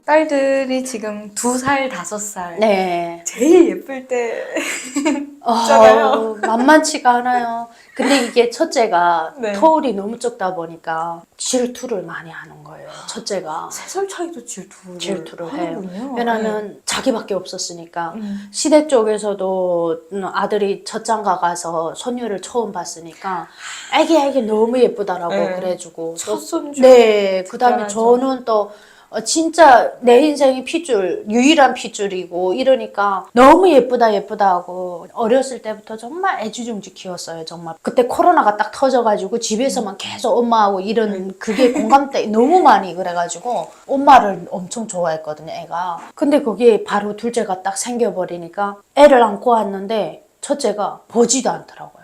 딸들이 지금 2살, 5살. 네. 제일 예쁠 때 있잖아요. 만만치가 않아요. 근데 이게 첫째가 네. 터울이 너무 적다 보니까 질투를 많이 하는 거예요. 첫째가 3살 차이도 질투를 해요. 하는군요. 왜냐하면 자기밖에 없었으니까. 네. 시댁 쪽에서도 아들이 첫장가 가서 손녀를 처음 봤으니까 애기 너무 예쁘다라고 네. 그래주고 첫 손주. 네, 그 다음에 특별하죠. 저는 또 진짜 내 인생이 핏줄, 유일한 핏줄이고 이러니까 너무 예쁘다 하고 어렸을 때부터 정말 애지중지 키웠어요, 정말. 그때 코로나가 딱 터져가지고 집에서만 계속 엄마하고 이런 그게 공감대 너무 많이 그래가지고 엄마를 엄청 좋아했거든요, 애가. 근데 거기에 바로 둘째가 딱 생겨버리니까 애를 안고 왔는데 첫째가 보지도 않더라고요.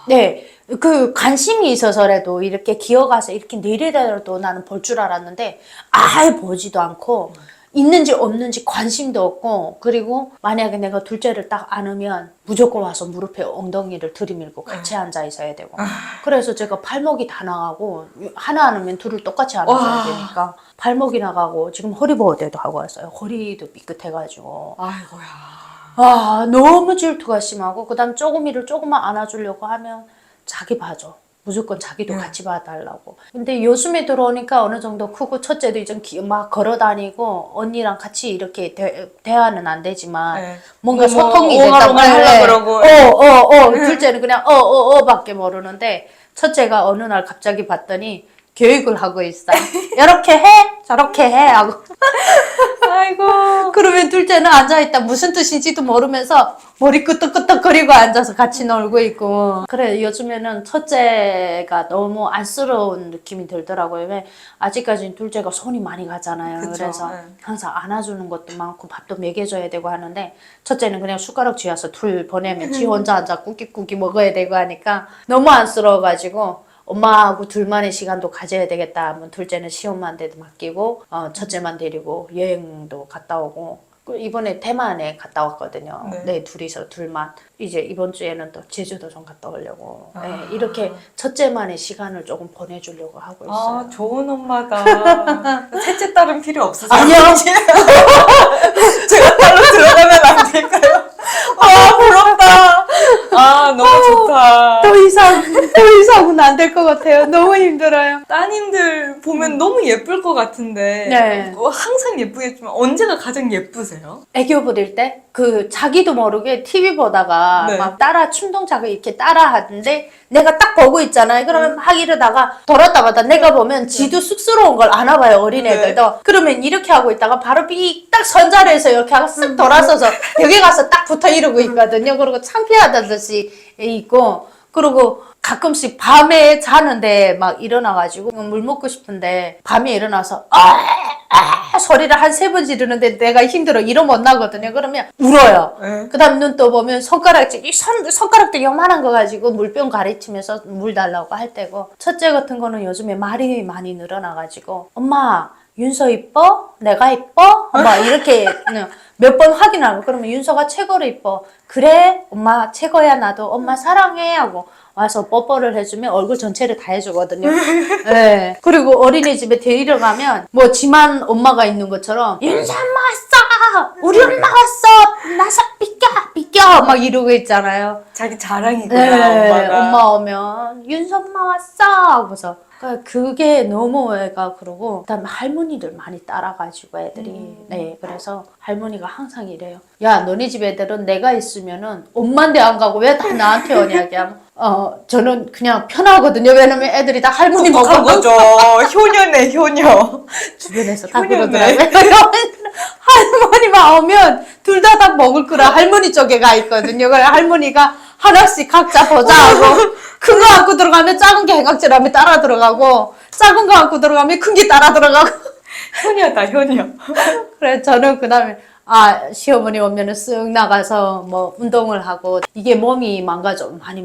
네, 그 관심이 있어서라도 이렇게 기어가서 이렇게 내리더라도 나는 볼 줄 알았는데 아예 보지도 않고 있는지 없는지 관심도 없고 그리고 만약에 내가 둘째를 딱 안으면 무조건 와서 무릎에 엉덩이를 들이밀고 같이 앉아 있어야 되고 그래서 제가 발목이 다 나가고 하나 안으면 둘을 똑같이 안아줘야 되니까 발목이 나가고 지금 허리 보호대도 하고 왔어요. 허리도 삐끗해가지고 아이고야. 너무 질투가 심하고 그 다음 쪼그미를 조금만 안아주려고 하면 자기 봐줘. 무조건 자기도 같이 봐달라고. 근데 요즘에 들어오니까 어느 정도 크고 첫째도 이제 막 걸어다니고 언니랑 같이 이렇게 대화는 안 되지만 뭔가 소통이 된다고 하려고 그러고. 둘째는 그냥 밖에 모르는데 첫째가 어느 날 갑자기 봤더니 교육을 하고 있어. 이렇게 해? 저렇게 해? 하고. 아이고. 그러면 둘째는 앉아있다 무슨 뜻인지도 모르면서 머리 끄덕끄덕거리고 앉아서 같이 놀고 있고. 그래, 요즘에는 첫째가 너무 안쓰러운 느낌이 들더라고요. 왜 아직까지는 둘째가 손이 많이 가잖아요. 그쵸, 그래서 네. 항상 안아주는 것도 많고 밥도 먹여줘야 되고 하는데 첫째는 그냥 숟가락 쥐어서 둘 보내면 지 혼자 앉아 꾸깃꾸깃 먹어야 되고 하니까 너무 안쓰러워가지고 엄마하고 둘만의 시간도 가져야 되겠다 하면 둘째는 시엄마한테도 맡기고 첫째만 데리고 여행도 갔다 오고 이번에 대만에 갔다 왔거든요. 네, 둘이서 둘만. 이제 이번 주에는 또 제주도 좀 갔다 오려고. 네, 이렇게 첫째만의 시간을 조금 보내주려고 하고 있어요. 아, 좋은 엄마다. 셋째 딸은 필요 없으세요? 아니요. 제가 딸로 들어가면 안 될까요? 아, 부럽다. 아, 너무 좋다. 더 이상은 안 될 것 같아요. 너무 힘들어요. 따님들 보면 너무 예쁠 것 같은데 네. 항상 예쁘겠지만 언제가 가장 예쁘세요? 애교 부릴 때? 자기도 모르게 TV 보다가 네. 막 충동작을 이렇게 따라 하는데 내가 딱 보고 있잖아요. 그러면 막 이러다가 돌았다마다 내가 보면 지도 쑥스러운 걸 아나 봐요, 어린애들도. 그러면 이렇게 하고 있다가 바로 딱 선자리에서 이렇게 하고 쓱 돌아서서 벽에 가서 딱 붙어 이러고 있거든요. 그리고 창피하다듯이 있고 그리고 가끔씩 밤에 자는데 막 일어나가지고 물 먹고 싶은데 밤에 일어나서 소리를 한 3번 지르는데 내가 힘들어 이러 못 나거든요. 그러면 울어요. 그 다음 눈 떠보면 손가락도 요만한 거 가지고 물병 가리치면서 물 달라고 할 때고 첫째 같은 거는 요즘에 말이 많이 늘어나가지고 엄마 윤서 이뻐? 내가 이뻐? 막 이렇게 몇 번 확인하고 그러면 윤서가 최고로 이뻐. 그래? 엄마 최고야 나도 엄마 사랑해 하고 와서 뽀뽀를 해주면 얼굴 전체를 다 해주거든요. 네. 그리고 어린이집에 데리러 가면 뭐 지만 엄마가 있는 것처럼 윤서 엄마 왔어! 우리 엄마 왔어! 나서 비껴! 막 이러고 있잖아요. 자기 자랑이구나, 네, 엄마가. 엄마 오면 윤서 엄마 왔어! 하고서 그게 너무 애가 그러고 그다음에 할머니들 많이 따라가지고 애들이 네 그래서 할머니가 항상 이래요. 야 너네 집 애들은 내가 있으면은 엄마인데 안 가고 왜 다 나한테 오냐게 하면 저는 그냥 편하거든요. 왜냐면 애들이 다 할머니 똑똑한 먹고 거죠. 효녀네, 효녀. 주변에서 다 효녀네. 그러더라고요. 할머니만 오면 둘 다 먹을 거라 할머니 쪽에 가 있거든요. 그래 할머니가 하나씩 각자 보자 하고 큰 거 갖고 들어가면 작은 게 행각질하면 따라 들어가고 작은 거 갖고 들어가면 큰 게 따라 들어가고 효녀다, 효녀. 그래 저는 그 다음에 시어머니 오면은 쓱 나가서 뭐 운동을 하고 이게 몸이 망가져 많이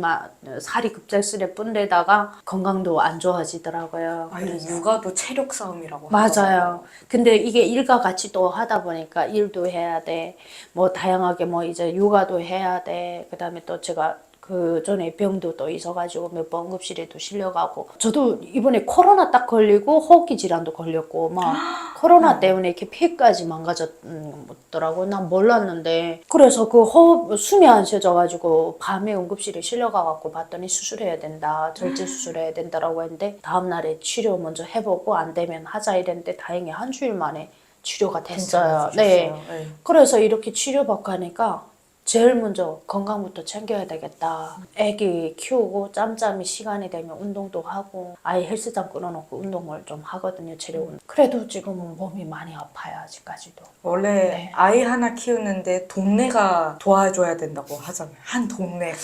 살이 급작스레 뿐데다가 건강도 안 좋아지더라고요. 아니, 육아도 체력 싸움이라고 맞아요. 하더라고요. 근데 이게 일과 같이 또 하다 보니까 일도 해야 돼. 뭐 다양하게 뭐 이제 육아도 해야 돼. 그다음에 또 제가 그 전에 병도 또 있어가지고 몇 번 응급실에도 실려가고 저도 이번에 코로나 딱 걸리고 호흡기 질환도 걸렸고 막 코로나 때문에 이렇게 폐까지 망가졌더라고. 난 몰랐는데 그래서 그 호흡 숨이 안 쉬어져가지고 밤에 응급실에 실려가갖고 봤더니 수술해야 된다, 절제 수술해야 된다라고 했는데 다음날에 치료 먼저 해보고 안 되면 하자 이랬는데 다행히 한 주일 만에 치료가 됐어요. 네. 네. 그래서 이렇게 치료받고 하니까 제일 먼저 건강부터 챙겨야 되겠다. 애기 키우고 짬짬이 시간이 되면 운동도 하고 아예 헬스장 끊어놓고 운동을 좀 하거든요. 체력 운동. 그래도 지금은 몸이 많이 아파요. 아직까지도. 원래 네. 아이 하나 키우는데 동네가 도와줘야 된다고 하잖아요. 한 동네가.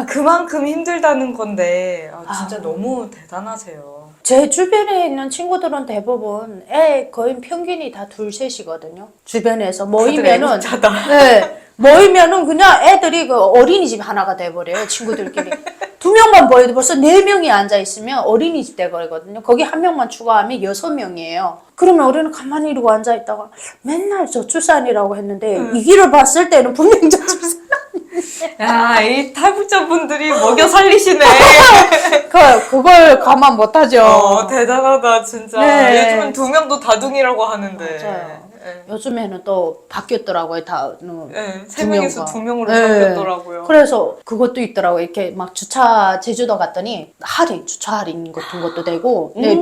그만큼 힘들다는 건데 진짜 너무 대단하세요. 제 주변에 있는 친구들은 대부분 애 거의 평균이 다 둘, 셋이거든요. 주변에서 모이면은 애국자다. 네, 모이면은 그냥 애들이 그 어린이집 하나가 돼버려요. 친구들끼리. 2명만 보여도 벌써 4명이 앉아있으면 어린이집 돼버리거든요. 거기 1명만 추가하면 6명이에요. 그러면 우리는 가만히 이러고 앉아있다가 맨날 저출산이라고 했는데 이 길을 봤을 때는 분명히 저출산. 야, 이 탈북자분들이 먹여 살리시네. 그걸 가만 못하죠. 대단하다, 진짜. 네. 요즘은 2명도 다둥이라고 하는데. 맞아요. 네. 요즘에는 또 바뀌었더라고요. 다. 네, 두 3명에서 명과. 2명으로 네. 바뀌었더라고요. 그래서 그것도 있더라고요. 이렇게 막 주차, 제주도 갔더니 주차 할인 같은 것도 되고, 네,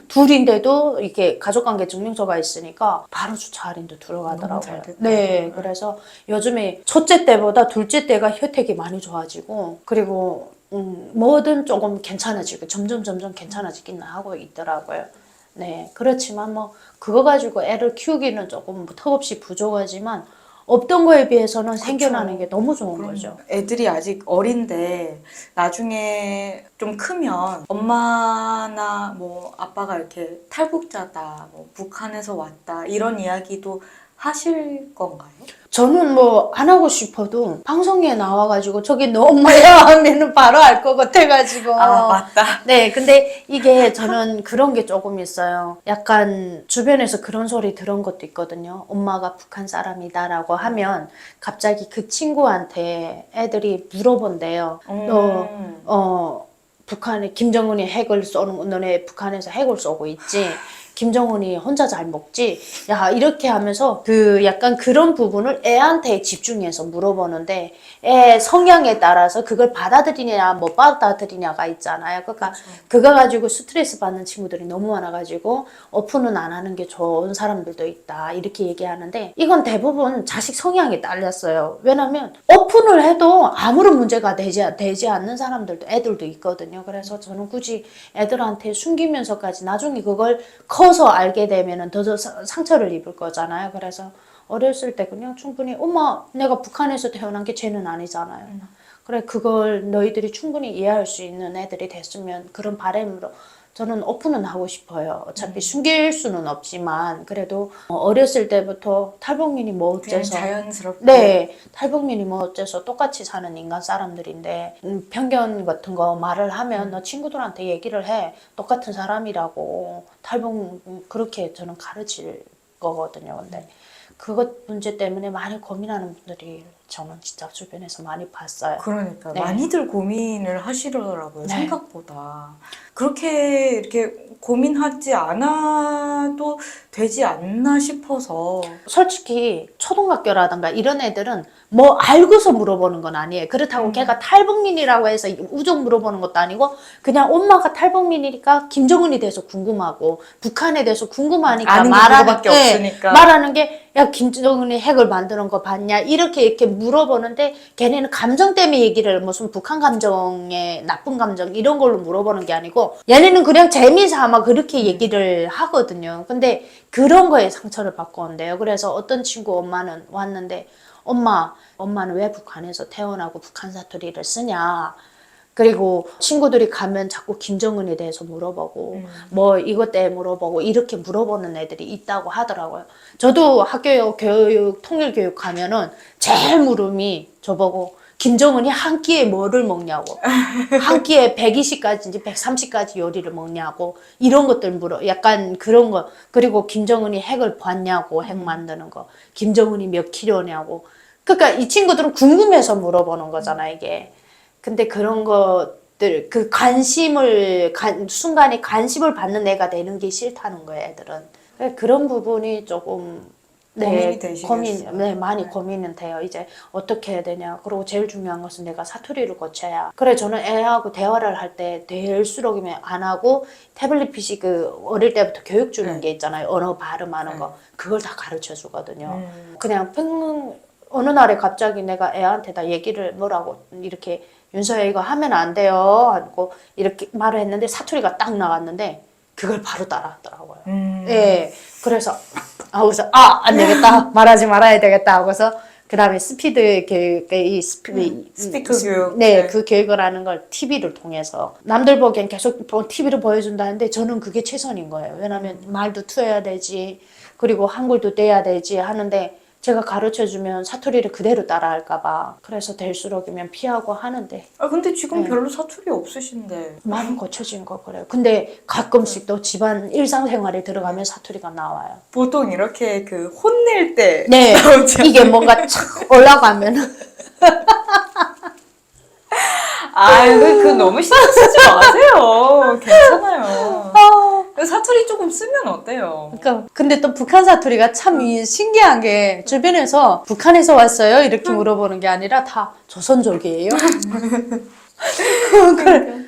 둘인데도 이렇게 가족관계 증명서가 있으니까 바로 주차 할인도 너무 잘 들어가더라고요. 됐다. 네, 그래서 요즘에 첫째 때보다 둘째 때가 혜택이 많이 좋아지고, 그리고 뭐든 조금 괜찮아지고, 점점 괜찮아지긴 하고 있더라고요. 네, 그렇지만 뭐 그거 가지고 애를 키우기는 조금 턱없이 부족하지만 없던 거에 비해서는 생겨나는 게 너무 좋은 거죠. 애들이 아직 어린데 나중에 좀 크면 엄마나 뭐 아빠가 이렇게 탈북자다, 뭐 북한에서 왔다 이런 이야기도 하실 건가요? 저는 뭐 안 하고 싶어도 방송에 나와가지고 저게 너 엄마야 하면은 바로 알 것 같아가지고. 아, 맞다. 네, 근데 이게 저는 그런 게 조금 있어요. 약간 주변에서 그런 소리 들은 것도 있거든요. 엄마가 북한 사람이다라고 하면 갑자기 그 친구한테 애들이 물어본대요. 북한에 김정은이 핵을 쏘는, 너네 북한에서 핵을 쏘고 있지? 김정은이 혼자 잘 먹지? 야, 이렇게 하면서 그 약간 그런 부분을 애한테 집중해서 물어보는데 애 성향에 따라서 그걸 받아들이냐 못 받아들이냐가 있잖아요. 그러니까 그거 가지고 스트레스 받는 친구들이 너무 많아가지고 오픈은 안 하는 게 좋은 사람들도 있다 이렇게 얘기하는데 이건 대부분 자식 성향에 딸렸어요. 왜냐면 오픈을 해도 아무런 문제가 되지 않는 사람들도 애들도 있거든요. 그래서 저는 굳이 애들한테 숨기면서까지 나중에 그걸 커서 알게 되면은 더 상처를 입을 거잖아요. 그래서 어렸을 때 그냥 충분히 엄마 내가 북한에서 태어난 게 죄는 아니잖아요. 그래 그걸 너희들이 충분히 이해할 수 있는 애들이 됐으면 그런 바람으로 저는 오픈은 하고 싶어요. 어차피 숨길 수는 없지만 그래도 어렸을 때부터 탈북민이 뭐 어째서 자연스럽게 네 탈북민이 뭐 어째서 똑같이 사는 인간 사람들인데 편견 같은 거 말을 하면 너 친구들한테 얘기를 해 똑같은 사람이라고 탈북 그렇게 저는 가르칠 거거든요. 근데 그것 문제 때문에 많이 고민하는 분들이 저는 진짜 주변에서 많이 봤어요. 그러니까 네. 많이들 고민을 하시더라고요. 네. 생각보다 그렇게 이렇게 고민하지 않아도 되지 않나 싶어서. 솔직히 초등학교라든가 이런 애들은 뭐 알고서 물어보는 건 아니에요. 그렇다고 걔가 탈북민이라고 해서 우정 물어보는 것도 아니고 그냥 엄마가 탈북민이니까 김정은에 대해서 궁금하고 북한에 대해서 궁금하니까 아는 게 그거밖에 없으니까. 말하는 게 야 김정은이 핵을 만드는 거 봤냐 이렇게 물어보는데 걔네는 감정 때문에 얘기를 무슨 북한 감정의 나쁜 감정 이런 걸로 물어보는 게 아니고 얘네는 그냥 재미삼아 그렇게 얘기를 하거든요. 근데 그런 거에 상처를 받고 온대요. 그래서 어떤 친구 엄마는 왔는데 엄마는 왜 북한에서 태어나고 북한 사투리를 쓰냐. 그리고 친구들이 가면 자꾸 김정은에 대해서 물어보고 뭐 이것 때문에 물어보고 이렇게 물어보는 애들이 있다고 하더라고요. 저도 학교 교육 통일교육 가면은 제일 물음이 저보고 김정은이 한 끼에 뭐를 먹냐고 한 끼에 120가지인지 130가지 요리를 먹냐고 이런 것들 물어 약간 그런 거 그리고 김정은이 핵을 봤냐고 핵 만드는 거 김정은이 몇 킬로냐고 그러니까 이 친구들은 궁금해서 물어보는 거잖아 이게 근데 그런 것들 그 순간에 관심을 받는 애가 되는 게 싫다는 거예요, 애들은. 그런 부분이 조금 고민이 되시겠어요. 네, 많이 고민은 돼요. 이제 어떻게 해야 되냐. 그리고 제일 중요한 것은 내가 사투리를 고쳐야. 그래, 저는 애하고 대화를 할 때 될수록이면 안 하고 태블릿 PC 그 어릴 때부터 교육 주는 게 있잖아요. 언어 발음하는 거. 그걸 다 가르쳐 주거든요. 그냥 어느 날에 갑자기 내가 애한테 다 얘기를 뭐라고 이렇게 윤서야 이거 하면 안 돼요 하고 이렇게 말을 했는데 사투리가 딱 나왔는데 그걸 바로 따라하더라고요. 예. 그래서 안 되겠다. 말하지 말아야 되겠다 하고서 그다음에 스피드 교육 스피커 교육. 네, 그 교육을 하는 걸 TV를 통해서 남들 보기엔 계속 TV를 보여준다는데 저는 그게 최선인 거예요. 왜냐하면 말도 투여야 되지. 그리고 한글도 떼야 되지 하는데 제가 가르쳐주면 사투리를 그대로 따라할까봐 그래서 될수록이면 피하고 하는데 근데 지금 별로 사투리 없으신데. 말은 고쳐진 거 그래요. 근데 가끔씩 또 집안 일상생활에 들어가면 사투리가 나와요. 보통 이렇게 그 혼낼 때. 네, 나오잖아요. 이게 뭔가 착 올라가면 그 너무 신경 쓰지 마세요. 괜찮아요. 사투리 조금 쓰면 어때요? 그러니까 근데 또 북한 사투리가 참 신기한 게 주변에서 북한에서 왔어요 이렇게 물어보는 게 아니라 다 조선족이에요.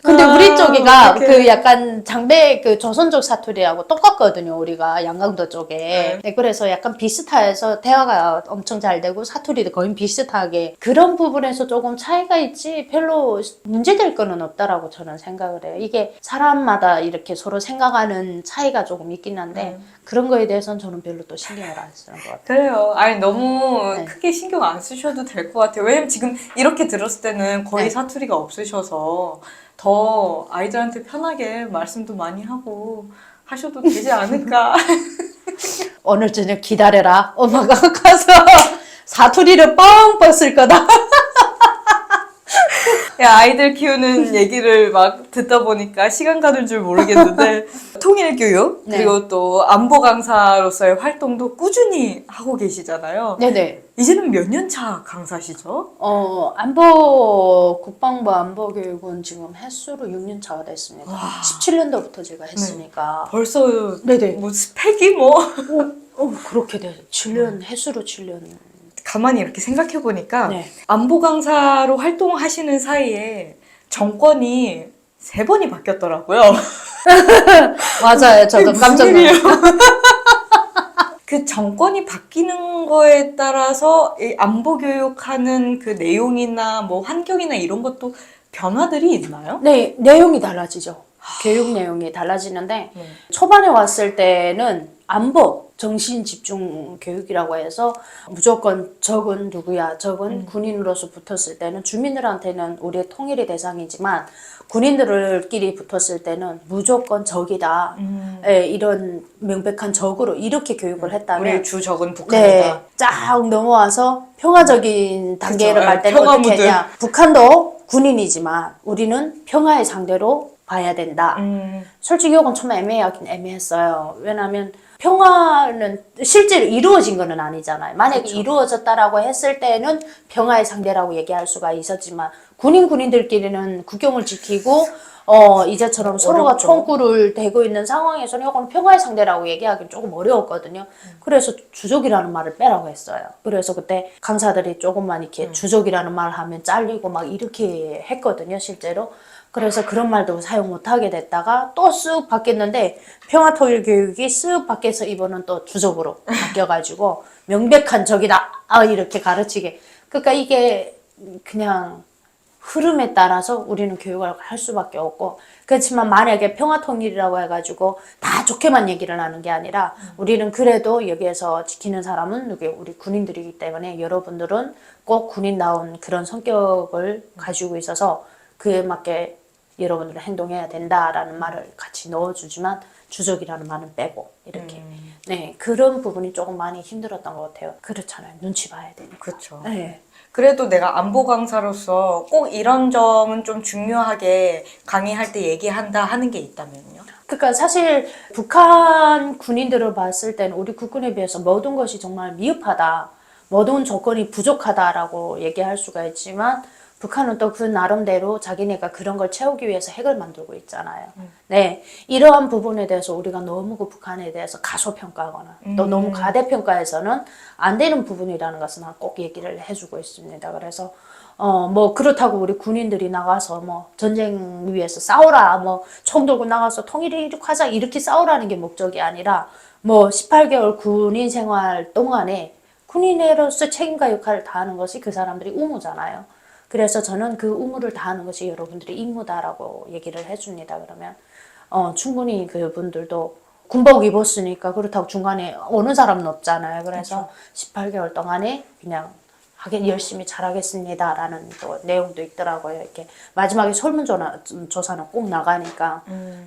근데 우리 쪽이가 그 약간 장배 그 조선족 사투리하고 똑같거든요. 우리가 양강도 쪽에. 네, 그래서 약간 비슷해서 대화가 엄청 잘 되고 사투리도 거의 비슷하게 그런 부분에서 조금 차이가 있지 별로 문제될 거는 없다라고 저는 생각을 해요. 이게 사람마다 이렇게 서로 생각하는 차이가 조금 있긴 한데 그런 거에 대해서는 저는 별로 또 신경을 안 쓰는 것 같아요. 그래요. 너무 크게 신경 안 쓰셔도 될 것 같아요. 왜냐면 지금 이렇게 들었을 때는 거의 사투리가 없으셔서 더 아이들한테 편하게 말씀도 많이 하고 하셔도 되지 않을까. 오늘 저녁 기다려라. 엄마가 가서 사투리를 뻥뻥 쓸 거다. 아이들 키우는 얘기를 막 듣다 보니까 시간 가는 줄 모르겠는데 통일교육 그리고 또 안보 강사로서의 활동도 꾸준히 하고 계시잖아요. 네네. 이제는 몇 년 차 강사시죠? 국방부 안보교육은 지금 횟수로 6년 차가 됐습니다. 17년도부터 제가 했으니까. 벌써 네네. 뭐 스펙이 뭐 그렇게 돼요. 7년, 횟수로 7년. 가만히 이렇게 생각해 보니까 네. 안보 강사로 활동하시는 사이에 정권이 3번이 바뀌었더라고요. 맞아요. 저도 깜짝 놀랐어요. 그 정권이 바뀌는 거에 따라서 이 안보 교육하는 그 내용이나 뭐 환경이나 이런 것도 변화들이 있나요? 네, 내용이 달라지죠. 교육 내용이 달라지는데 초반에 왔을 때는 안보 정신 집중 교육이라고 해서 무조건 적은 누구야, 적은 군인으로서 붙었을 때는 주민들한테는 우리의 통일의 대상이지만 군인들끼리 붙었을 때는 무조건 적이다. 이런 명백한 적으로 이렇게 교육을 했다면 우리의 주 적은 북한이다. 네, 쫙 넘어와서 평화적인 단계를 그쵸. 갈 때는 평화 어떻게 무드. 했냐. 북한도 군인이지만 우리는 평화의 상대로 봐야 된다. 솔직히 이건 좀 애매하긴 애매했어요. 왜냐하면 평화는 실제로 이루어진 거는 아니잖아요. 만약에 그쵸. 이루어졌다라고 했을 때는 평화의 상대라고 얘기할 수가 있었지만 군인들끼리는 국경을 지키고 이제처럼 서로가 어렵죠. 총구를 대고 있는 상황에서는 이건 평화의 상대라고 얘기하기는 조금 어려웠거든요. 그래서 주적이라는 말을 빼라고 했어요. 그래서 그때 강사들이 조금만 이렇게 주적이라는 말을 하면 잘리고 막 이렇게 했거든요, 실제로. 그래서 그런 말도 사용 못하게 됐다가 또 쓱 바뀌었는데 평화통일교육이 쓱 바뀌어서 이번은 또 주적으로 바뀌어가지고 명백한 적이다 이렇게 가르치게. 그러니까 이게 그냥 흐름에 따라서 우리는 교육을 할 수밖에 없고 그렇지만 만약에 평화통일이라고 해가지고 다 좋게만 얘기를 하는 게 아니라 우리는 그래도 여기에서 지키는 사람은 우리 군인들이기 때문에 여러분들은 꼭 군인다운 그런 성격을 가지고 있어서 그에 맞게 여러분들은 행동해야 된다라는 말을 같이 넣어주지만 주적이라는 말은 빼고 이렇게 네 그런 부분이 조금 많이 힘들었던 것 같아요. 그렇잖아요. 눈치 봐야 되니까. 그렇죠. 네. 그래도 내가 안보 강사로서 꼭 이런 점은 좀 중요하게 강의할 때 얘기한다 하는 게 있다면요? 그러니까 사실 북한 군인들을 봤을 때는 우리 국군에 비해서 모든 것이 정말 미흡하다. 모든 조건이 부족하다라고 얘기할 수가 있지만 북한은 또 그 나름대로 자기네가 그런 걸 채우기 위해서 핵을 만들고 있잖아요. 네, 이러한 부분에 대해서 우리가 너무 그 북한에 대해서 가소평가하거나 또 너무 가대평가해서는 안 되는 부분이라는 것은 꼭 얘기를 해주고 있습니다. 그래서 뭐 그렇다고 우리 군인들이 나가서 뭐 전쟁 위해서 싸우라, 뭐 총 들고 나가서 통일을 이룩하자 이렇게 싸우라는 게 목적이 아니라 뭐 18개월 군인 생활 동안에 군인으로서 책임과 역할을 다하는 것이 그 사람들이 의무잖아요. 그래서 저는 그 의무를 다하는 것이 여러분들의 임무다라고 얘기를 해줍니다. 그러면 충분히 그분들도 군복 입었으니까 그렇다고 중간에 오는 사람은 없잖아요. 그래서 18개월 동안에 그냥 하긴 열심히 잘하겠습니다라는 또 내용도 있더라고요. 이렇게 마지막에 설문조사는 꼭 나가니까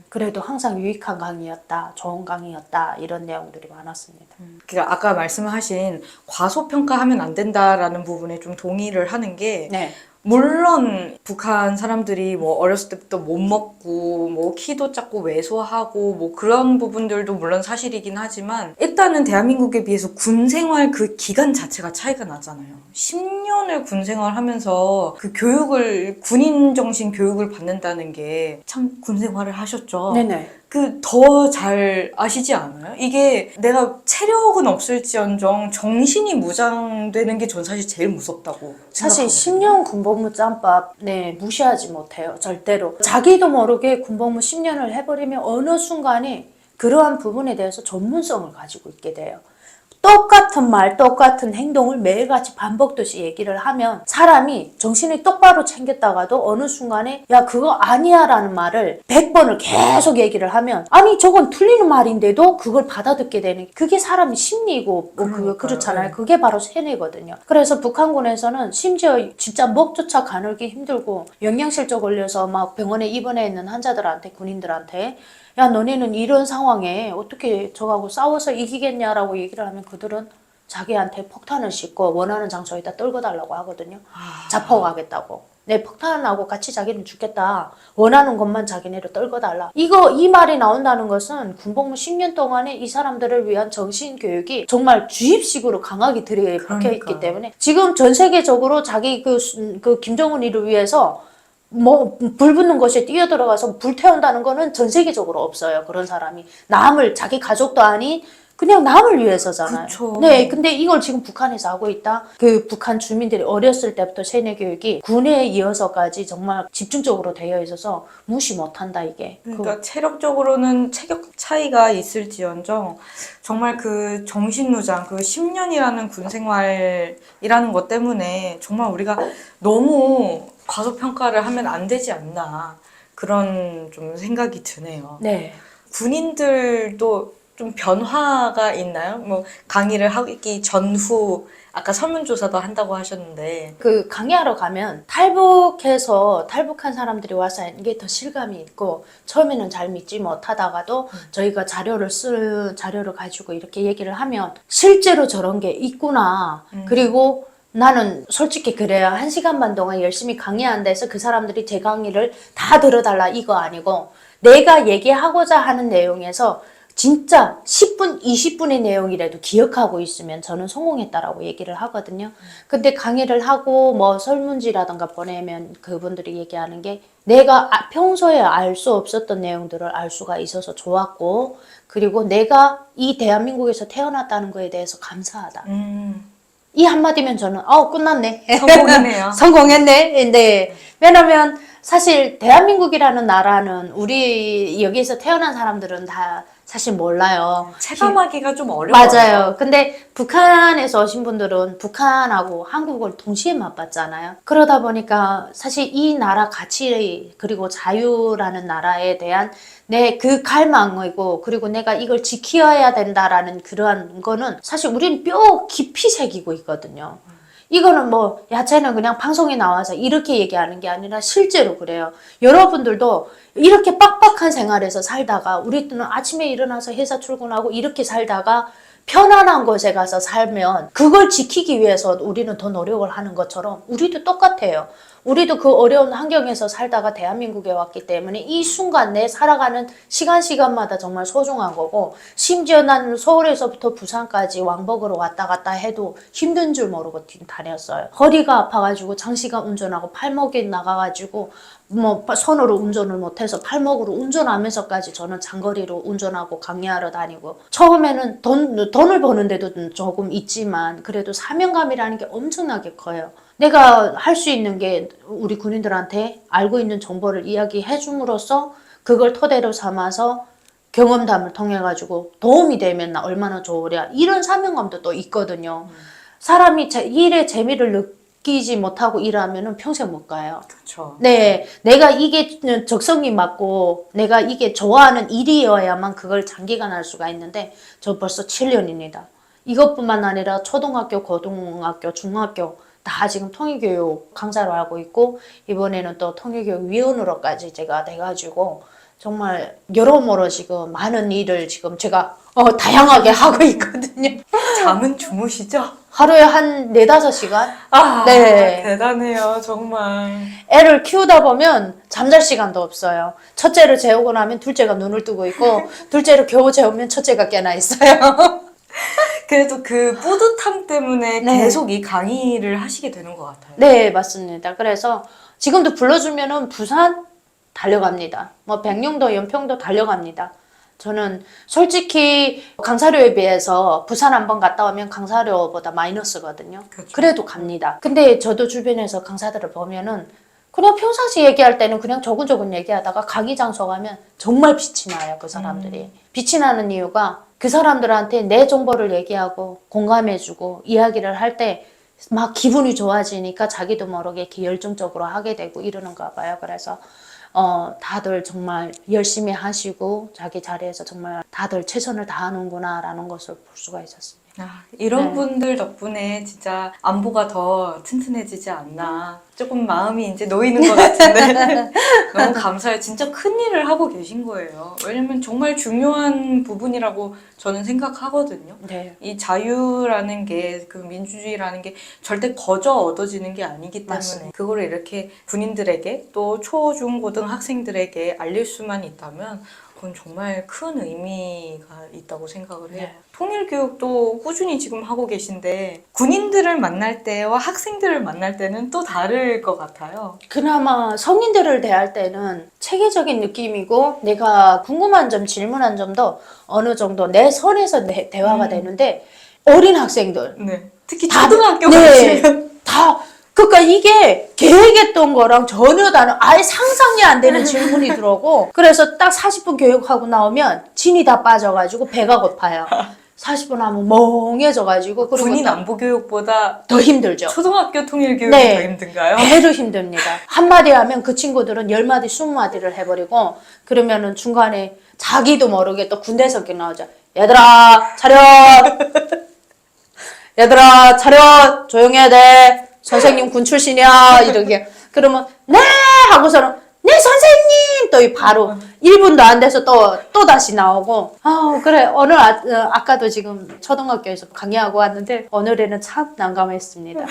그래도 항상 유익한 강의였다, 좋은 강의였다 이런 내용들이 많았습니다. 그러니까 아까 말씀하신 과소평가하면 안 된다라는 부분에 좀 동의를 하는 게 네. 물론 북한 사람들이 뭐 어렸을 때부터 못 먹고 뭐 키도 작고 왜소하고 뭐 그런 부분들도 물론 사실이긴 하지만 일단은 대한민국에 비해서 군 생활 그 기간 자체가 차이가 나잖아요. 10년을 군 생활하면서 그 교육을 군인 정신 교육을 받는다는 게 참 군 생활을 하셨죠. 네네. 그 더 잘 아시지 않아요? 이게 내가 체력은 없을지언정 정신이 무장되는 게 전 사실 제일 무섭다고 사실 생각하거든요. 10년 군복무 짬밥 무시하지 못해요. 절대로. 자기도 모르게 군복무 10년을 해버리면 어느 순간에 그러한 부분에 대해서 전문성을 가지고 있게 돼요. 똑같은 말, 똑같은 행동을 매일같이 반복듯이 얘기를 하면 사람이 정신을 똑바로 챙겼다가도 어느 순간에 야 그거 아니야 라는 말을 100번을 계속 얘기를 하면 아니 저건 틀리는 말인데도 그걸 받아듣게 되는 그게 사람의 심리고 뭐 그렇잖아요. 네. 그게 바로 세뇌거든요. 그래서 북한군에서는 심지어 진짜 먹조차 가늘기 힘들고 영양실조 걸려서 막 병원에 입원해 있는 환자들한테 군인들한테 야 너네는 이런 상황에 어떻게 저하고 싸워서 이기겠냐라고 얘기를 하면 그들은 자기한테 폭탄을 싣고 원하는 장소에다 떨궈달라고 하거든요. 자폭하겠다고. 내 폭탄하고 같이 자기는 죽겠다. 원하는 것만 자기네를 떨궈달라. 이 말이 나온다는 것은 군복무 10년 동안에 이 사람들을 위한 정신교육이 정말 주입식으로 강하게 들여박혀 있기 때문에 지금 전 세계적으로 자기 그 김정은이를 위해서 뭐 불 붙는 곳에 뛰어들어가서 불 태운다는 거는 전 세계적으로 없어요. 그런 사람이 남을 자기 가족도 아닌 그냥 남을 위해서잖아요. 그쵸. 네, 근데 이걸 지금 북한에서 하고 있다. 그 북한 주민들이 어렸을 때부터 세뇌 교육이 군에 이어서까지 정말 집중적으로 되어 있어서 무시 못한다 이게. 그러니까 체력적으로는 체격 차이가 있을지언정 정말 그 정신무장 그 10년이라는 군 생활이라는 것 때문에 정말 우리가 너무 과소평가를 하면 안 되지 않나 그런 좀 생각이 드네요. 네. 군인들도 좀 변화가 있나요? 뭐 강의를 하기 전후 아까 설문조사도 한다고 하셨는데 그 강의하러 가면 탈북한 사람들이 와서 하는 게 더 실감이 있고 처음에는 잘 믿지 못하다가도 저희가 자료를 가지고 이렇게 얘기를 하면 실제로 저런 게 있구나. 그리고 나는 솔직히 그래요. 1시간 반 동안 열심히 강의한다 해서 그 사람들이 제 강의를 다 들어달라 이거 아니고 내가 얘기하고자 하는 내용에서 진짜 10분, 20분의 내용이라도 기억하고 있으면 저는 성공했다라고 얘기를 하거든요. 근데 강의를 하고 뭐 설문지라던가 보내면 그분들이 얘기하는 게 내가 평소에 알 수 없었던 내용들을 알 수가 있어서 좋았고 그리고 내가 이 대한민국에서 태어났다는 거에 대해서 감사하다. 이 한마디면 저는 끝났네. 성공했네요. 성공했네. 네. 왜냐면 사실 대한민국이라는 나라는 우리 여기서 태어난 사람들은 다 사실 몰라요. 체감하기가 좀 어려워요. 맞아요. 근데 북한에서 오신 분들은 북한하고 한국을 동시에 맛봤잖아요. 그러다 보니까 사실 이 나라 가치 그리고 자유라는 나라에 대한 내 그 갈망이고 그리고 내가 이걸 지켜야 된다라는 그러한 거는 사실 우리는 뼈 깊이 새기고 있거든요. 이거는 뭐 야채는 그냥 방송에 나와서 이렇게 얘기하는 게 아니라 실제로 그래요. 여러분들도 이렇게 빡빡한 생활에서 살다가 우리는 아침에 일어나서 회사 출근하고 이렇게 살다가 편안한 곳에 가서 살면 그걸 지키기 위해서 우리는 더 노력을 하는 것처럼 우리도 똑같아요. 우리도 그 어려운 환경에서 살다가 대한민국에 왔기 때문에 이 순간 내 살아가는 시간마다 정말 소중한 거고, 심지어 나는 서울에서부터 부산까지 왕복으로 왔다 갔다 해도 힘든 줄 모르고 다녔어요. 허리가 아파가지고 장시간 운전하고 팔목이 나가가지고 뭐 손으로 운전을 못해서 팔목으로 운전하면서까지 저는 장거리로 운전하고 강의하러 다니고, 처음에는 돈을 버는데도 조금 있지만 그래도 사명감이라는 게 엄청나게 커요. 내가 할 수 있는 게 우리 군인들한테 알고 있는 정보를 이야기해 줌으로써 그걸 토대로 삼아서 경험담을 통해 가지고 도움이 되면 나 얼마나 좋으랴, 이런 사명감도 또 있거든요. 사람이 일의 재미를 느끼지 못하고 일하면은 평생 못 가요. 그렇죠. 네, 내가 이게 적성이 맞고 내가 이게 좋아하는 일이어야만 그걸 장기간 할 수가 있는데, 저 벌써 7년입니다. 이것뿐만 아니라 초등학교, 고등학교, 중학교 다 지금 통일교육 강사로 하고 있고, 이번에는 또 통일교육 위원으로까지 제가 돼가지고 정말 여러모로 지금 많은 일을 지금 제가 다양하게 하고 있거든요. 잠은 주무시죠? 하루에 한 4-5시간? 아, 네. 대단해요, 정말. 애를 키우다 보면 잠잘 시간도 없어요. 첫째를 재우고 나면 둘째가 눈을 뜨고 있고, 둘째를 겨우 재우면 첫째가 깨나 있어요. 그래도 그 뿌듯함 때문에 네. 계속 이 강의를 하시게 되는 것 같아요. 네, 맞습니다. 그래서 지금도 불러주면은 부산 달려갑니다. 뭐 백령도, 연평도 달려갑니다. 저는 솔직히 강사료에 비해서 부산 한번 갔다 오면 강사료보다 마이너스거든요. 그렇죠. 그래도 갑니다. 근데 저도 주변에서 강사들을 보면은 그냥 평상시 얘기할 때는 그냥 조근조근 얘기하다가 강의 장소 가면 정말 빛이 나요, 그 사람들이. 빛이 나는 이유가 그 사람들한테 내 정보를 얘기하고 공감해주고 이야기를 할 때 막 기분이 좋아지니까 자기도 모르게 이렇게 열정적으로 하게 되고 이러는가 봐요. 그래서 다들 정말 열심히 하시고 자기 자리에서 정말 다들 최선을 다하는구나 라는 것을 볼 수가 있었습니다. 아, 이런 네. 분들 덕분에 진짜 안보가 더 튼튼해지지 않나. 조금 마음이 이제 놓이는 것 같은데 너무 감사해요. 진짜 큰일을 하고 계신 거예요. 왜냐면 정말 중요한 부분이라고 저는 생각하거든요. 네. 이 자유라는 게, 그 민주주의라는 게 절대 거저 얻어지는 게 아니기 때문에 맞습니다. 그거를 이렇게 군인들에게 또 초, 중, 고등 학생들에게 알릴 수만 있다면 그건 정말 큰 의미가 있다고 생각을 해요. 네. 통일교육도 꾸준히 지금 하고 계신데 군인들을 만날 때와 학생들을 만날 때는 또 다를 것 같아요. 그나마 성인들을 대할 때는 체계적인 느낌이고 내가 궁금한 점, 질문한 점도 어느 정도 내 선에서 대화가 되는데, 어린 학생들 네. 특히 다- 초등학교 네. 가시면 다 그러니까 이게 계획했던 거랑 전혀 다른, 아예 상상이 안 되는 질문이 들어오고, 그래서 딱 40분 교육하고 나오면 진이 다 빠져가지고 배가 고파요. 40분 하면 멍해져가지고, 그리고 군인 또 안보 교육보다 더 힘들죠. 초등학교 통일교육이 네. 더 힘든가요? 배로 힘듭니다. 한마디 하면 그 친구들은 10마디, 20마디를 해버리고, 그러면은 중간에 자기도 모르게 또 군대 성격 나오죠. 얘들아, 차렷! 얘들아, 차렷! 조용해야 돼! 선생님 군 출신이야! 이렇게. 그러면, 네! 하고서는, 네, 선생님! 또 바로 1분도 안 돼서 또 다시 나오고. 그래. 오늘 아까도 지금 초등학교에서 강의하고 왔는데, 오늘에는 참 난감했습니다.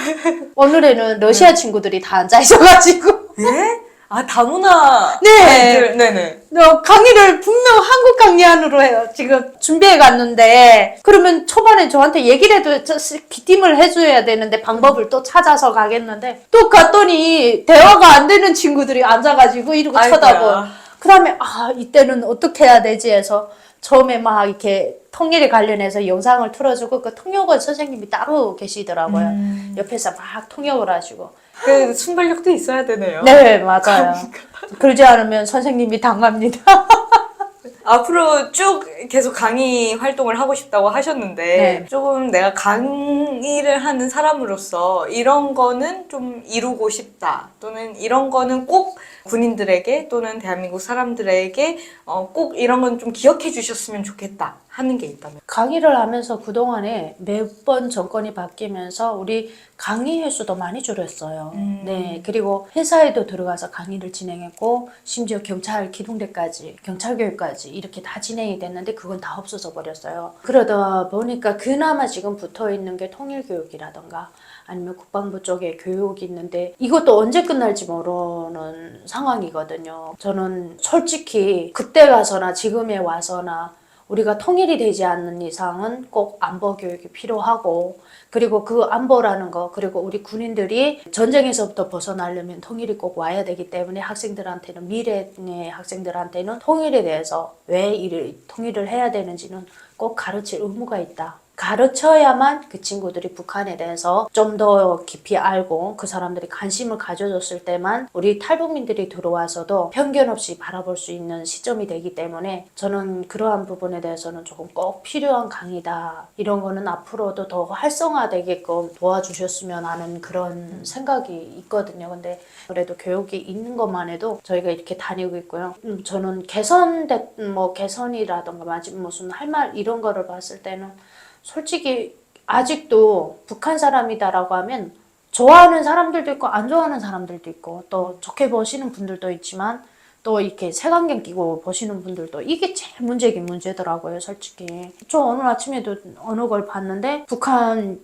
오늘에는 러시아 친구들이 다 앉아 있어가지고. 예? 아, 다문화 네. 아이들. 네네. 강의를 분명 한국 강의안으로 해요. 지금 준비해 갔는데, 그러면 초반에 저한테 얘기를 해도 기팀을 해줘야 되는데 방법을 또 찾아서 가겠는데, 또 갔더니 대화가 안 되는 친구들이 앉아가지고 이러고 아이고야. 쳐다보. 그 다음에 이때는 어떻게 해야 되지 해서 처음에 막 이렇게 통일에 관련해서 영상을 틀어주고, 그 통역원 선생님이 따로 계시더라고요. 옆에서 막 통역을 하시고. 그 순발력도 있어야 되네요. 네, 맞아요. 그러지 않으면 선생님이 당합니다. 앞으로 쭉 계속 강의 활동을 하고 싶다고 하셨는데 네. 조금 내가 강의를 하는 사람으로서 이런 거는 좀 이루고 싶다, 또는 이런 거는 꼭 군인들에게 또는 대한민국 사람들에게 꼭 이런 건 좀 기억해 주셨으면 좋겠다 하는 게 있다면? 강의를 하면서 그동안에 몇 번 정권이 바뀌면서 우리 강의 횟수도 많이 줄었어요. 네. 그리고 회사에도 들어가서 강의를 진행했고, 심지어 경찰 기동대까지, 경찰 교육까지 이렇게 다 진행이 됐는데 그건 다 없어져 버렸어요. 그러다 보니까 그나마 지금 붙어 있는 게 통일교육이라던가 아니면 국방부 쪽에 교육이 있는데 이것도 언제 끝날지 모르는 상황이거든요. 저는 솔직히 그때 가서나 지금에 와서나 우리가 통일이 되지 않는 이상은 꼭 안보 교육이 필요하고, 그리고 그 안보라는 거, 그리고 우리 군인들이 전쟁에서부터 벗어나려면 통일이 꼭 와야 되기 때문에 학생들한테는, 미래의 학생들한테는 통일에 대해서 왜 통일을 해야 되는지는 꼭 가르칠 의무가 있다. 가르쳐야만 그 친구들이 북한에 대해서 좀 더 깊이 알고 그 사람들이 관심을 가져줬을 때만 우리 탈북민들이 들어와서도 편견 없이 바라볼 수 있는 시점이 되기 때문에 저는 그러한 부분에 대해서는 조금 꼭 필요한 강의다. 이런 거는 앞으로도 더 활성화되게끔 도와주셨으면 하는 그런 생각이 있거든요. 근데 그래도 교육이 있는 것만 해도 저희가 이렇게 다니고 있고요. 저는 개선이라던가 무슨 할 말 이런 거를 봤을 때는 솔직히 아직도 북한 사람이다라고 하면 좋아하는 사람들도 있고 안 좋아하는 사람들도 있고 또 좋게 보시는 분들도 있지만 또 이렇게 색안경 끼고 보시는 분들도 이게 제일 문제긴 문제더라고요, 솔직히. 저 오늘 아침에도 어느 걸 봤는데 북한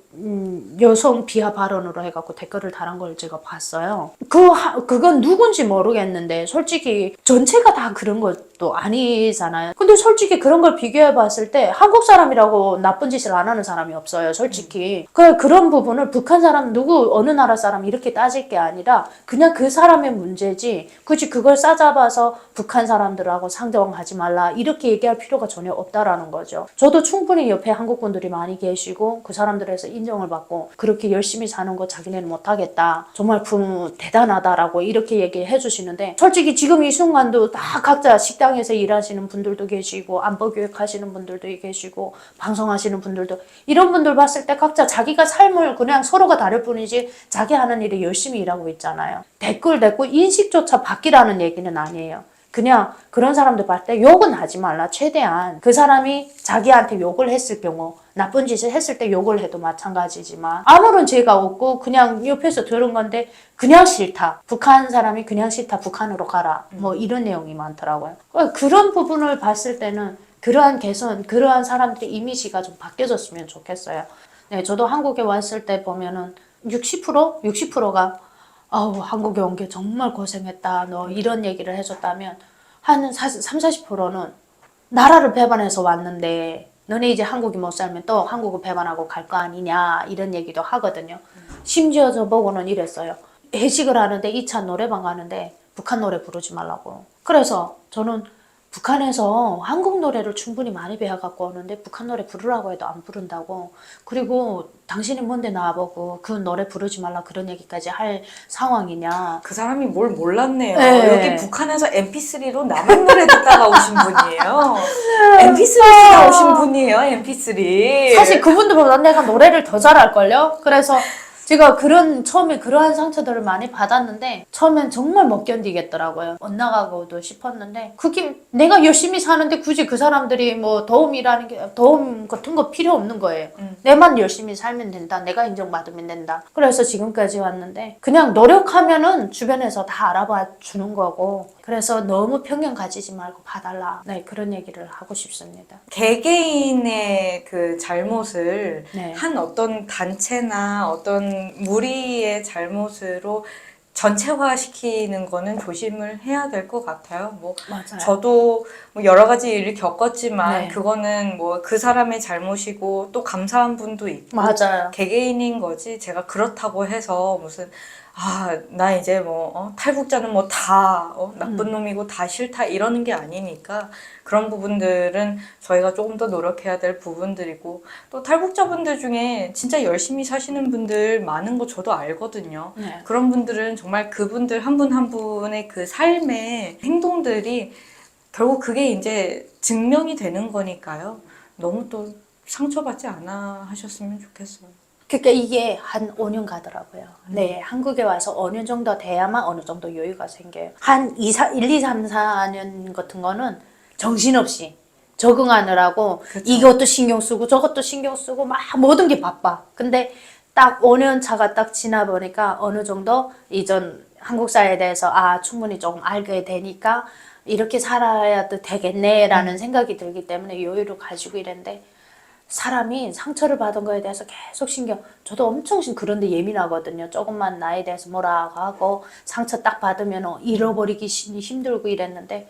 여성 비하 발언으로 해갖고 댓글을 달은 걸 제가 봤어요. 그건 누군지 모르겠는데 솔직히 전체가 다 그런 것도 아니잖아요. 근데 솔직히 그런 걸 비교해 봤을 때 한국 사람이라고 나쁜 짓을 안 하는 사람이 없어요, 솔직히. 그런 부분을 북한 사람 어느 나라 사람 이렇게 따질 게 아니라 그냥 그 사람의 문제지 굳이 그걸 싸잡아서 북한 사람들하고 상정하지 말라 이렇게 얘기할 필요가 전혀 없다라는 거죠. 저도 충분히 옆에 한국 분들이 많이 계시고 그 사람들에서 인정을 받고 그렇게 열심히 사는 거 자기네는 못하겠다. 정말 대단하다라고 이렇게 얘기해 주시는데 솔직히 지금 이 순간도 다 각자 식당에서 일하시는 분들도 계시고 안보교육 하시는 분들도 계시고 방송하시는 분들도 이런 분들 봤을 때 각자 자기가 삶을 그냥 서로가 다를 뿐이지 자기 하는 일에 열심히 일하고 있잖아요. 댓글 인식조차 바뀌라는 얘기는 아니에요. 그냥 그런 사람들 봤을 때 욕은 하지 말라. 최대한 그 사람이 자기한테 욕을 했을 경우 나쁜 짓을 했을 때 욕을 해도 마찬가지지만 아무런 죄가 없고 그냥 옆에서 들은 건데 그냥 싫다. 북한 사람이 그냥 싫다. 북한으로 가라. 뭐 이런 내용이 많더라고요. 그런 부분을 봤을 때는 그러한 개선, 그러한 사람들의 이미지가 좀 바뀌어졌으면 좋겠어요. 네, 저도 한국에 왔을 때 보면은 60%가 아우 한국에 온 게 정말 고생했다. 너 이런 얘기를 해줬다면 한 30-40%는 나라를 배반해서 왔는데 너네 이제 한국이 못 살면 또 한국을 배반하고 갈 거 아니냐 이런 얘기도 하거든요. 심지어 저보고는 이랬어요. 회식을 하는데 2차 노래방 가는데 북한 노래 부르지 말라고. 그래서 저는 북한에서 한국 노래를 충분히 많이 배워갖고 오는데 북한 노래 부르라고 해도 안 부른다고. 그리고 당신이 뭔데 나보고 그 노래 부르지 말라 그런 얘기까지 할 상황이냐. 그 사람이 뭘 몰랐네요. 네. 여기 북한에서 MP3로 남한 노래 듣다가 오신 분이에요. MP3 쓰다 오신 분이에요, MP3. 사실 그분들보다 내가 노래를 더 잘할걸요? 그래서 제가 처음에 그러한 상처들을 많이 받았는데 처음엔 정말 못 견디겠더라고요. 엇나가고도 싶었는데 그게 내가 열심히 사는데 굳이 그 사람들이 뭐 도움 같은 거 필요 없는 거예요. 내만 열심히 살면 된다. 내가 인정받으면 된다. 그래서 지금까지 왔는데 그냥 노력하면은 주변에서 다 알아봐 주는 거고 그래서 너무 편견 가지지 말고 봐달라. 네, 그런 얘기를 하고 싶습니다. 개개인의 그 잘못을 네. 한 어떤 단체나 어떤 무리의 잘못으로 전체화시키는 거는 조심을 해야 될 것 같아요. 뭐 맞아요. 저도 뭐 여러 가지 일을 겪었지만 네. 그거는 뭐 그 사람의 잘못이고 또 감사한 분도 있고 맞아요. 개개인인 거지 제가 그렇다고 해서 무슨 나 이제 뭐 탈북자는 뭐 다 나쁜 놈이고 다 싫다 이러는 게 아니니까 그런 부분들은 저희가 조금 더 노력해야 될 부분들이고 또 탈북자분들 중에 진짜 열심히 사시는 분들 많은 거 저도 알거든요. 네. 그런 분들은 정말 그분들 한 분 한 분의 그 삶의 행동들이 결국 그게 이제 증명이 되는 거니까요. 너무 또 상처받지 않아 하셨으면 좋겠어요. 그러니까 이게 한 5년 가더라고요. 네, 한국에 와서 5년 정도 돼야만 어느 정도 여유가 생겨요. 한 1, 2, 3, 4년 같은 거는 정신없이 적응하느라고 그쵸. 이것도 신경 쓰고 저것도 신경 쓰고 막 모든 게 바빠. 근데 딱 5년 차가 딱 지나 보니까 어느 정도 이전 한국 사회에 대해서 충분히 조금 알게 되니까 이렇게 살아야도 되겠네라는 생각이 들기 때문에 여유를 가지고 이랬는데 사람이 상처를 받은 거에 대해서 계속 저도 엄청 그런데 예민하거든요. 조금만 나에 대해서 뭐라고 하고 상처 딱 받으면 잃어버리기 힘들고 이랬는데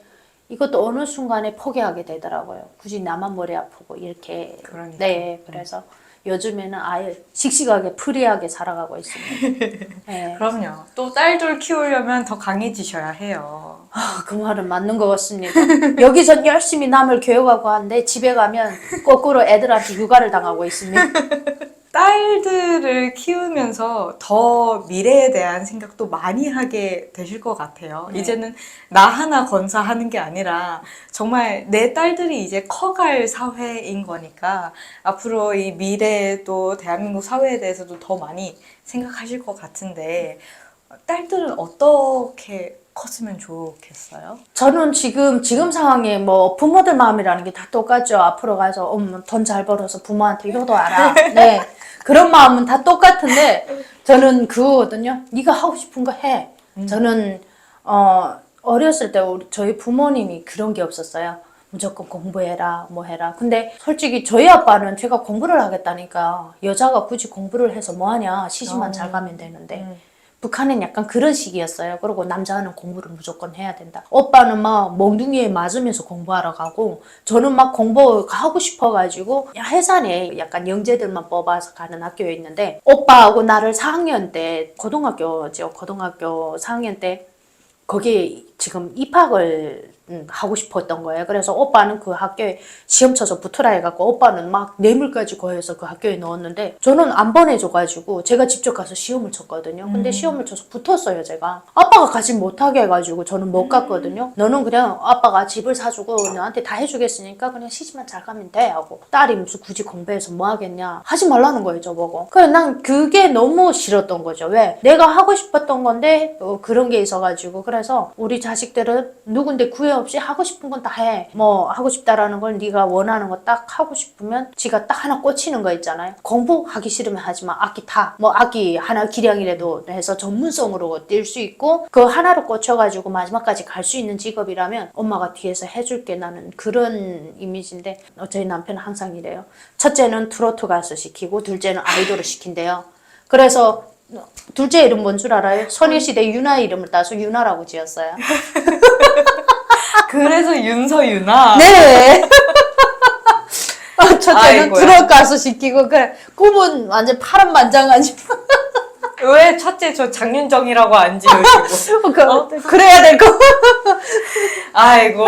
이것도 어느 순간에 포기하게 되더라고요. 굳이 나만 머리 아프고 이렇게. 그러니까. 네, 그래서 요즘에는 아예 씩씩하게 프리하게 살아가고 있습니다. 네. 그럼요. 또 딸들 키우려면 더 강해지셔야 해요. 그 말은 맞는 것 같습니다. 여기선 열심히 남을 교육하고 하는데 집에 가면 거꾸로 애들한테 육아를 당하고 있습니다. 딸들을 키우면서 더 미래에 대한 생각도 많이 하게 되실 것 같아요. 네. 이제는 나 하나 건사하는 게 아니라 정말 내 딸들이 이제 커갈 사회인 거니까 앞으로 이 미래에도 대한민국 사회에 대해서도 더 많이 생각하실 것 같은데 딸들은 어떻게 컸으면 좋겠어요? 저는 지금 상황에 뭐 부모들 마음이라는 게 다 똑같죠. 앞으로 가서 돈 잘 벌어서 부모한테 효도하라. 네. 그런 마음은 다 똑같은데 저는 그거거든요. 네가 하고 싶은 거 해. 저는 어렸을 때 저희 부모님이 그런 게 없었어요. 무조건 공부해라, 뭐 해라. 근데 솔직히 저희 아빠는 제가 공부를 하겠다니까 여자가 굳이 공부를 해서 뭐 하냐. 시집만 잘 가면 되는데. 북한은 약간 그런 식이었어요. 그리고 남자는 공부를 무조건 해야 된다. 오빠는 막 몽둥이에 맞으면서 공부하러 가고 저는 막 공부하고 싶어가지고 해산에 약간 영재들만 뽑아서 가는 학교에 있는데 오빠하고 나를 4학년 때 고등학교죠. 고등학교 4학년 때 거기에 지금 입학을 하고 싶었던 거예요. 그래서 오빠는 그 학교에 시험 쳐서 붙으라 해갖고 오빠는 막 뇌물까지 구해서 그 학교에 넣었는데 저는 안 보내줘가지고 제가 직접 가서 시험을 쳤거든요. 근데 시험을 쳐서 붙었어요, 제가. 아빠가 가지 못하게 해가지고 저는 못 갔거든요. 너는 그냥 아빠가 집을 사주고 너한테 다 해주겠으니까 그냥 시집만 잘 가면 돼 하고 딸이 무슨 굳이 공부해서 뭐 하겠냐 하지 말라는 거예요, 저보고. 그래 난 그게 너무 싫었던 거죠. 왜? 내가 하고 싶었던 건데 그런 게 있어가지고 그래서 우리 자식들은 누군데 구애 없이 하고 싶은 건 다 해. 뭐 하고 싶다라는 걸 네가 원하는 거 딱 하고 싶으면 지가 딱 하나 꽂히는 거 있잖아요. 공부하기 싫으면 하지 마. 악기 타. 뭐 악기 하나 기량이라도 해서 전문성으로 뛸 수 있고 그 하나로 꽂혀가지고 마지막까지 갈 수 있는 직업이라면 엄마가 뒤에서 해줄게. 나는 그런 이미지인데 저희 남편은 항상 이래요. 첫째는 트로트 가수 시키고 둘째는 아이돌을 시킨대요. 그래서 둘째 이름 뭔 줄 알아요? 소녀시대 유나 이름을 따서 유나라고 지었어요. 그래서 윤서유나? 네. 첫째는 아이고야. 트롯 가수 시키고 그래 꿈은 완전 파란만장하지. 왜 첫째 저 장윤정이라고 안 지으시고? 그래야 될 거. 아이고.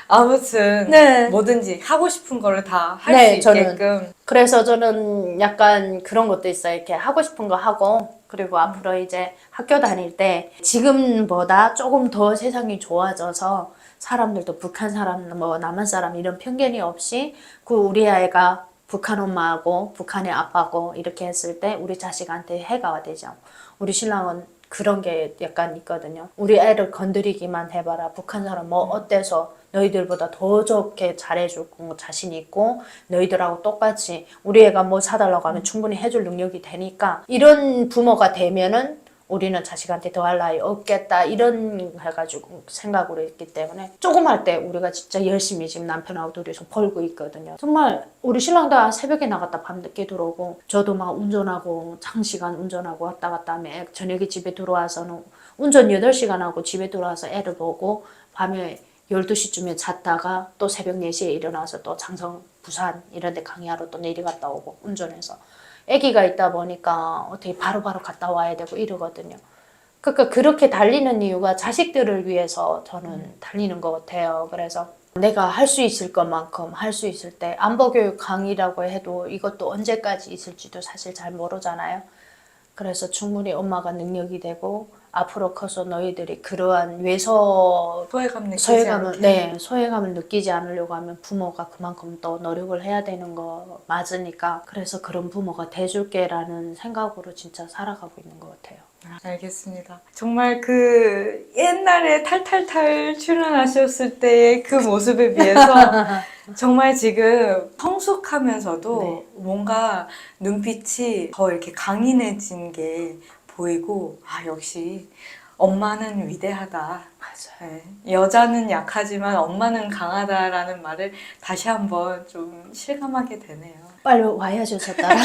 아무튼 네. 뭐든지 하고 싶은 거를 다 할 네, 수 있게끔. 그래서 저는 약간 그런 것도 있어요. 이렇게 하고 싶은 거 하고 그리고 앞으로 이제 학교 다닐 때 지금보다 조금 더 세상이 좋아져서 사람들도 북한 사람, 뭐 남한 사람 이런 편견이 없이 그 우리 아이가 북한 엄마하고 북한의 아빠고 이렇게 했을 때 우리 자식한테 해가 되죠. 우리 신랑은 그런 게 약간 있거든요. 우리 애를 건드리기만 해봐라. 북한 사람 뭐 어때서 너희들보다 더 좋게 잘해줄 자신 있고 너희들하고 똑같이 우리 애가 뭐 사달라고 하면 충분히 해줄 능력이 되니까 이런 부모가 되면은 우리는 자식한테 더할 나위 없겠다 이런 해가지고 생각으로 했기 때문에 조금 할 때 우리가 진짜 열심히 지금 남편하고 둘이서 벌고 있거든요. 정말 우리 신랑도 새벽에 나갔다 밤늦게 들어오고 저도 막 운전하고 장시간 운전하고 왔다 갔다 하면 저녁에 집에 들어와서는 운전 8시간 하고 집에 들어와서 애를 보고 밤에 12시쯤에 잤다가 또 새벽 4시에 일어나서 또 장성, 부산 이런 데 강의하러 또 내려갔다 오고 운전해서 아기가 있다 보니까 어떻게 바로바로 갔다 와야 되고 이러거든요. 그러니까 그렇게 달리는 이유가 자식들을 위해서 저는 달리는 것 같아요. 그래서 내가 할 수 있을 것만큼 할 수 있을 때 안보교육 강의라고 해도 이것도 언제까지 있을지도 사실 잘 모르잖아요. 그래서 충분히 엄마가 능력이 되고 앞으로 커서 너희들이 그러한 소외감을 느끼지 않으려고 하면 부모가 그만큼 더 노력을 해야 되는 거 맞으니까 그래서 그런 부모가 돼줄게라는 생각으로 진짜 살아가고 있는 것 같아요. 알겠습니다. 정말 그 옛날에 탈탈탈 출연하셨을 때의 그 모습에 비해서 정말 지금 성숙하면서도 네. 뭔가 눈빛이 더 이렇게 강인해진 게 보이고, 아, 역시 엄마는 위대하다. 맞아요. 네, 여자는 약하지만 엄마는 강하다라는 말을 다시 한번 좀 실감하게 되네요. 빨리 와야죠, 저 딸아.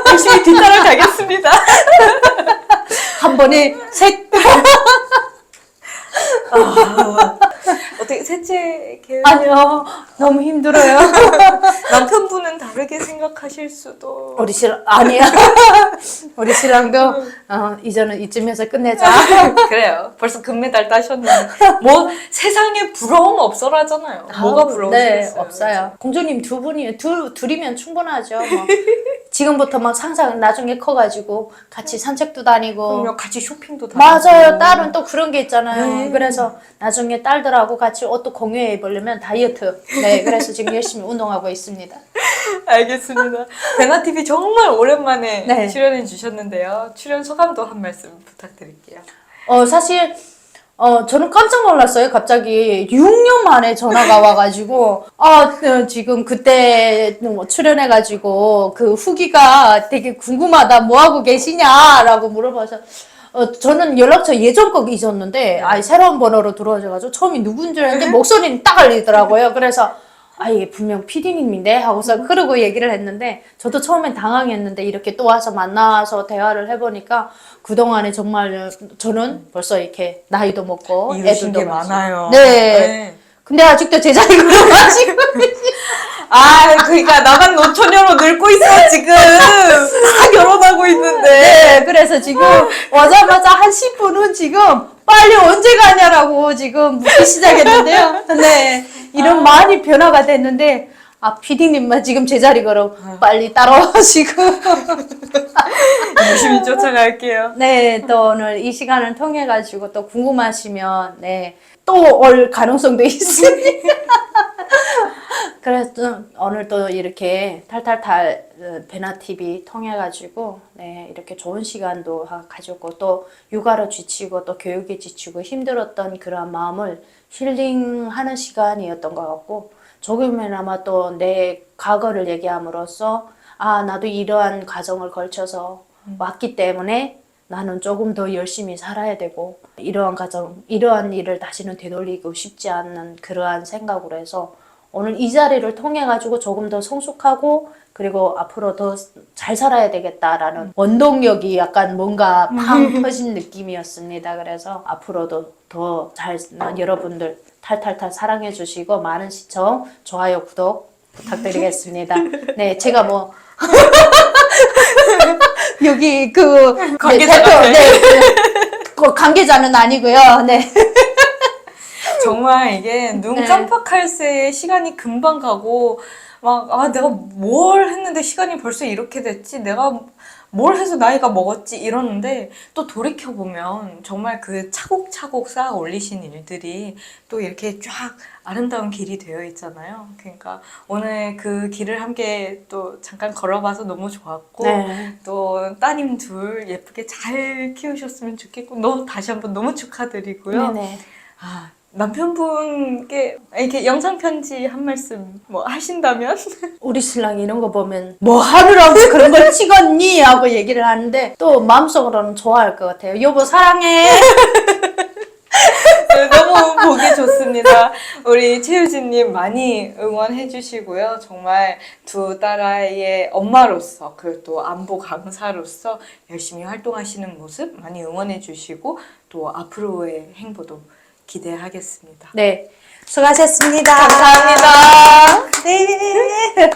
열심히 뒤따라가겠습니다. 한 번에 셋. 어떻게 셋째 계획? 아니요, 너무 힘들어요. 남편분은 다르게 생각하실 수도. 우리 신랑 아니야. 우리 신랑도 이제는 이쯤에서 끝내자. 그래요. 벌써 금메달 따셨는데 뭐 세상에 부러움 없어라잖아요. 뭐가 부러우시겠어요? 네, 없어요. 공주님 두 분이 둘이면 충분하죠. 뭐. 지금부터 막 상상 나중에 커가지고 같이 산책도 다니고. 그럼요. 같이 쇼핑도 다니고. 맞아요. 딸은 또 그런 게 있잖아요. 네. 그래서 나중에 딸들하고 같이 옷도 공유해 입으려면 다이어트. 네, 그래서 지금 열심히 운동하고 있습니다. 알겠습니다. 베나TV 정말 오랜만에 네. 출연해 주셨는데요. 출연 소감도 한 말씀 부탁드릴게요. 사실 저는 깜짝 놀랐어요. 갑자기 6년 만에 전화가 와가지고 지금 그때 뭐 출연해가지고 그 후기가 되게 궁금하다. 뭐 하고 계시냐라고 물어봐서 저는 연락처 예전 거 잊었는데 새로운 번호로 들어와가지고 처음에 누군 줄 알았는데 목소리는 딱 알리더라고요. 그래서 이게 분명 PD님인데 하고서 그러고 얘기를 했는데 저도 처음엔 당황했는데 이렇게 또 와서 만나서 대화를 해보니까 그동안에 정말 저는 벌써 이렇게 나이도 먹고 이루신 애들도 게 많아요. 네. 근데 아직도 제자리로 가시고 그러니까 나만 노처녀로 늙고 있어 지금. 다 결혼하고 있는데. 네, 그래서 지금 오자마자 한 10분 후 지금 빨리 언제 가냐라고 지금 묻기 시작했는데요. 네, 이런 많이 변화가 됐는데 PD님만 지금 제자리 걸어 빨리 따라오시고 열심히 쫓아갈게요. 네, 또 오늘 이 시간을 통해 가지고 또 궁금하시면 네, 또 올 가능성도 있습니다. 그래서 오늘 또 이렇게 탈탈탈 베나TV 통해 가지고 네, 이렇게 좋은 시간도 가졌고 또 육아로 지치고 또 교육에 지치고 힘들었던 그런 마음을 힐링하는 시간이었던 것 같고 조금이나마 또 내 과거를 얘기함으로써 나도 이러한 과정을 걸쳐서 왔기 때문에 나는 조금 더 열심히 살아야 되고 이러한 과정, 이러한 일을 다시는 되돌리고 싶지 않는 그러한 생각으로 해서 오늘 이 자리를 통해 가지고 조금 더 성숙하고 그리고 앞으로 더 잘 살아야 되겠다라는 원동력이 약간 뭔가 팡 터진 느낌이었습니다. 그래서 앞으로도 더 잘 여러분들 탈탈탈 사랑해 주시고 많은 시청, 좋아요, 구독 부탁드리겠습니다. 네, 제가 뭐 여기 그 관계자 대표 같아. 그 관계자는 아니고요. 네. 정말 이게 눈 네. 깜빡할 새에 시간이 금방 가고 내가 뭘 했는데 시간이 벌써 이렇게 됐지? 내가 뭘 해서 나이가 먹었지? 이러는데 또 돌이켜보면 정말 그 차곡차곡 쌓아 올리신 일들이 또 이렇게 쫙 아름다운 길이 되어 있잖아요. 그러니까 오늘 그 길을 함께 또 잠깐 걸어봐서 너무 좋았고 네. 또 따님 둘 예쁘게 잘 키우셨으면 좋겠고 다시 한번 너무 축하드리고요. 네네. 남편분께 이렇게 영상 편지 한 말씀 뭐 하신다면? 우리 신랑 이런 거 보면 뭐 하느라고 그런 걸 찍었니? 하고 얘기를 하는데 또 마음속으로는 좋아할 것 같아요. 여보 사랑해. 네, 너무 보기 좋습니다. 우리 최유진님 많이 응원해 주시고요. 정말 두 딸아이의 엄마로서 그리고 또 안보 강사로서 열심히 활동하시는 모습 많이 응원해 주시고 또 앞으로의 행보도 기대하겠습니다. 네. 수고하셨습니다. 감사합니다. 네.